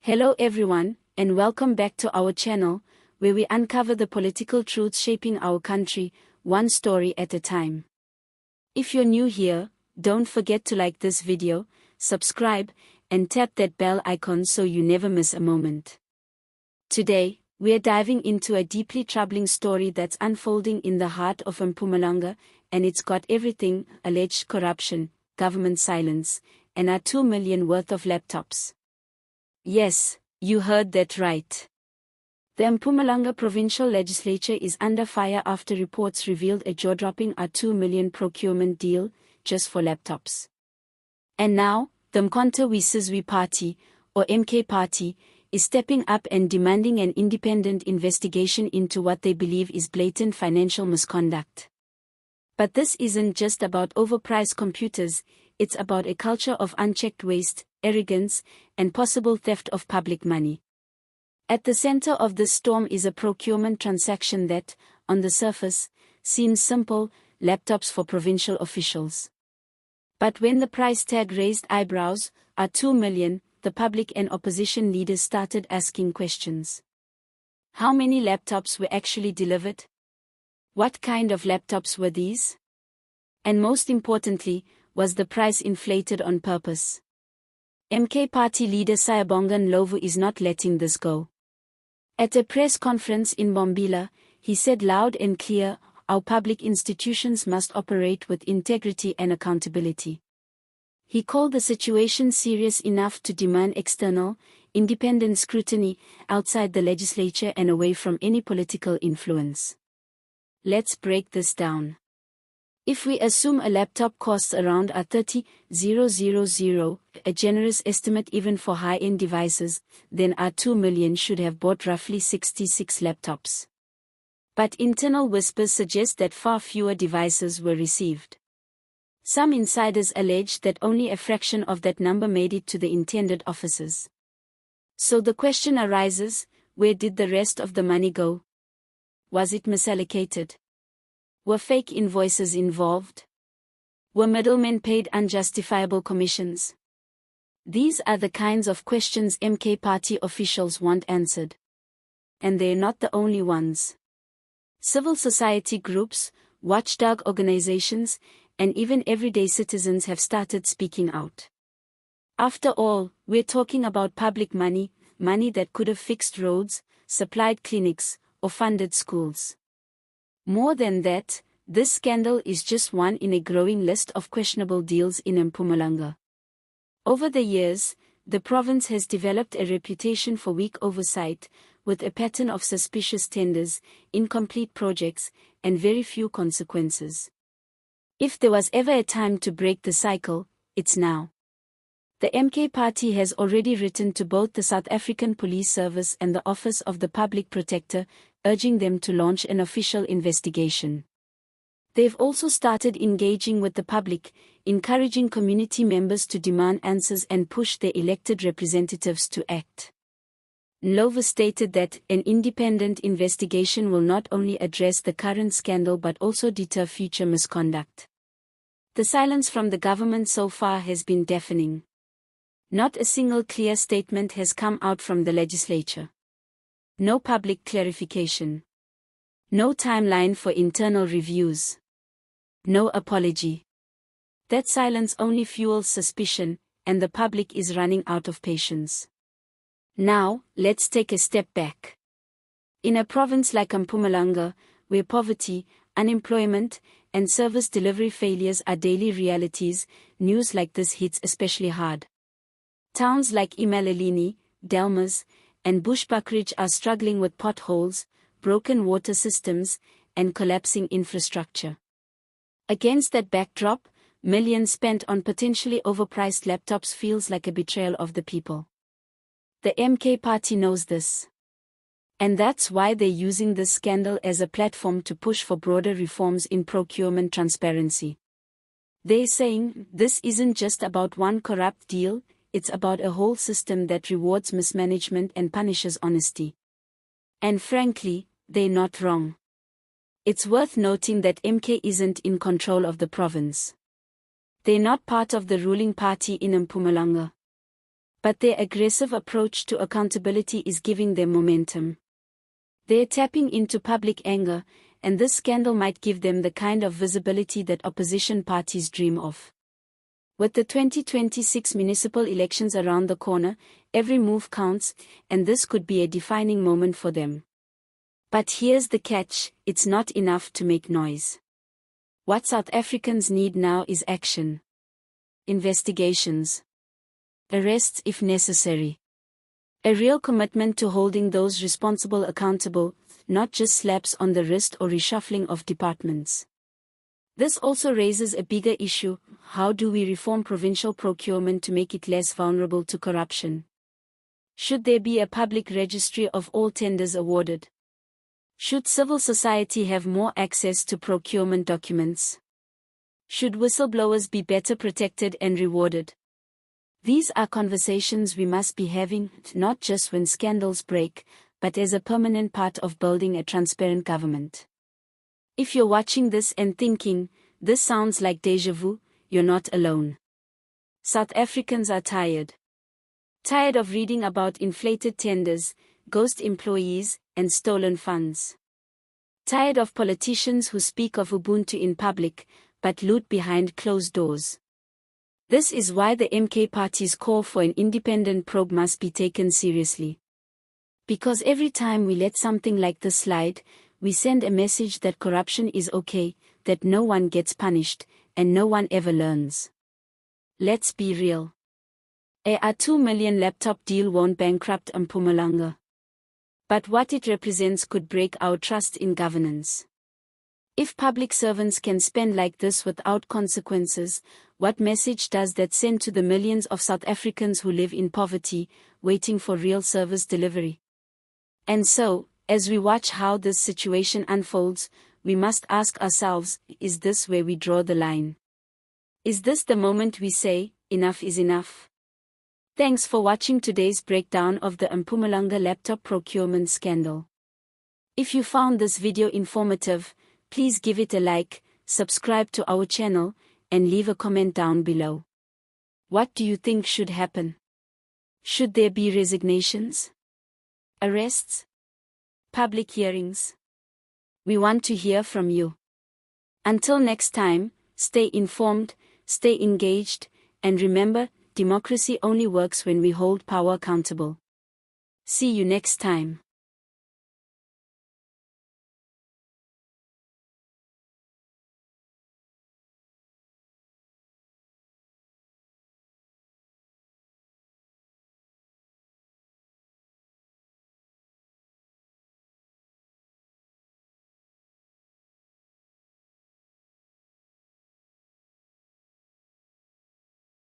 Hello everyone, and welcome back to our channel, where we uncover the political truths shaping our country, one story at a time. If you're new here, don't forget to like this video, subscribe, and tap that bell icon so you never miss a moment. Today, we're diving into a deeply troubling story that's unfolding in the heart of Mpumalanga, and it's got everything: alleged corruption, government silence, and our 2 million worth of laptops. Yes, you heard that right. The Mpumalanga provincial legislature is under fire after reports revealed a jaw-dropping 2 million procurement deal just for laptops. And now, the Mkhonto we Sizwe party, or MK party, is stepping up and demanding an independent investigation into what they believe is blatant financial misconduct. But this isn't just about overpriced computers, it's about a culture of unchecked waste, arrogance, and possible theft of public money. At the center of this storm is a procurement transaction that, on the surface, seems simple: laptops for provincial officials. But when the price tag raised eyebrows, 2 million, the public and opposition leaders started asking questions. How many laptops were actually delivered? What kind of laptops were these? And most importantly, was the price inflated on purpose? MK party leader Siyabonga Ndlovu is not letting this go. At a press conference in Bombila, he said loud and clear, our public institutions must operate with integrity and accountability. He called the situation serious enough to demand external, independent scrutiny outside the legislature and away from any political influence. Let's break this down. If we assume a laptop costs around 30,000, a generous estimate even for high-end devices, then 2 million should have bought roughly 66 laptops. But internal whispers suggest that far fewer devices were received. Some insiders allege that only a fraction of that number made it to the intended offices. So the question arises, where did the rest of the money go? Was it misallocated? Were fake invoices involved? Were middlemen paid unjustifiable commissions? These are the kinds of questions MK party officials want answered. And they're not the only ones. Civil society groups, watchdog organizations, and even everyday citizens have started speaking out. After all, we're talking about public money, money that could have fixed roads, supplied clinics, or funded schools. More than that, this scandal is just one in a growing list of questionable deals in Mpumalanga. Over the years, the province has developed a reputation for weak oversight, with a pattern of suspicious tenders, incomplete projects, and very few consequences. If there was ever a time to break the cycle, it's now. The MK party has already written to both the South African Police Service and the Office of the Public Protector, urging them to launch an official investigation. They've also started engaging with the public, encouraging community members to demand answers and push their elected representatives to act. Ndlovu stated that an independent investigation will not only address the current scandal but also deter future misconduct. The silence from the government so far has been deafening. Not a single clear statement has come out from the legislature. No public clarification. No timeline for internal reviews. No apology. That silence only fuels suspicion, and the public is running out of patience. Now, let's take a step back. In a province like Mpumalanga, where poverty, unemployment, and service delivery failures are daily realities, news like this hits especially hard. Towns like Imalelini, Delmas, and Bushbuckridge are struggling with potholes, broken water systems, and collapsing infrastructure. Against that backdrop, millions spent on potentially overpriced laptops feels like a betrayal of the people. The MK party knows this. And that's why they're using this scandal as a platform to push for broader reforms in procurement transparency. They're saying, this isn't just about one corrupt deal, it's about a whole system that rewards mismanagement and punishes honesty. And frankly, they're not wrong. It's worth noting that MK isn't in control of the province. They're not part of the ruling party in Mpumalanga. But their aggressive approach to accountability is giving them momentum. They're tapping into public anger, and this scandal might give them the kind of visibility that opposition parties dream of. With the 2026 municipal elections around the corner, every move counts, and this could be a defining moment for them. But here's the catch: it's not enough to make noise. What South Africans need now is action. Investigations. Arrests if necessary. A real commitment to holding those responsible accountable, not just slaps on the wrist or reshuffling of departments. This also raises a bigger issue: how do we reform provincial procurement to make it less vulnerable to corruption? Should there be a public registry of all tenders awarded? Should civil society have more access to procurement documents? Should whistleblowers be better protected and rewarded? These are conversations we must be having, not just when scandals break, but as a permanent part of building a transparent government. If you're watching this and thinking, this sounds like déjà vu, you're not alone. South Africans are tired. Tired of reading about inflated tenders, ghost employees, and stolen funds. Tired of politicians who speak of Ubuntu in public, but loot behind closed doors. This is why the MK Party's call for an independent probe must be taken seriously. Because every time we let something like this slide, we send a message that corruption is okay, that no one gets punished, and no one ever learns. Let's be real. A 2 million laptop deal won't bankrupt Mpumalanga. But what it represents could break our trust in governance. If public servants can spend like this without consequences, what message does that send to the millions of South Africans who live in poverty, waiting for real service delivery? And so, as we watch how this situation unfolds, we must ask ourselves, is this where we draw the line? Is this the moment we say, enough is enough? Thanks for watching today's breakdown of the Mpumalanga laptop procurement scandal. If you found this video informative, please give it a like, subscribe to our channel, and leave a comment down below. What do you think should happen? Should there be resignations? Arrests? Public hearings? We want to hear from you. Until next time, stay informed, stay engaged, and remember, democracy only works when we hold power accountable. See you next time.